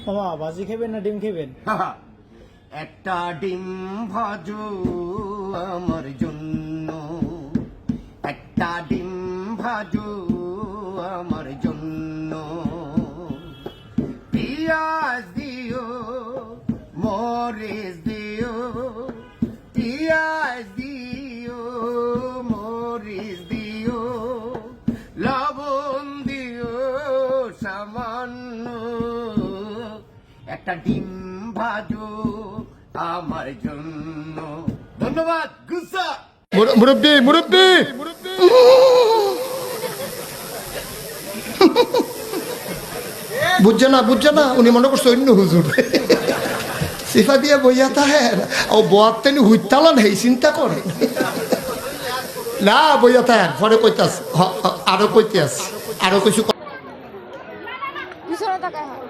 মামা ভাজি খাবেন না ডিম খাবেন? একটা ডিম ভাজো আমার জন্য, একটা ডিম ভাজো আমার জন্য, পিঁয়াজ দিও মরিচ দিও, পিঁয়াজ দিও মরিচ দিও, লবণ দিও সামান্য, একটা ডিম ভাজো আমার জন্য। ধন্যবাদ। গুসা মুরব্বি মুরব্বি বুঝছে না উনি মনে করছে অন্য হুজুর সিফা দিয়ে বইয়া তাহের ও বোয়াতেনি হুইতালান হেই চিন্তা করে না বইয়া তাহের পরে কইতাস আরো কইতে আছে আরো কিছু পিছনে তাকায় হয়।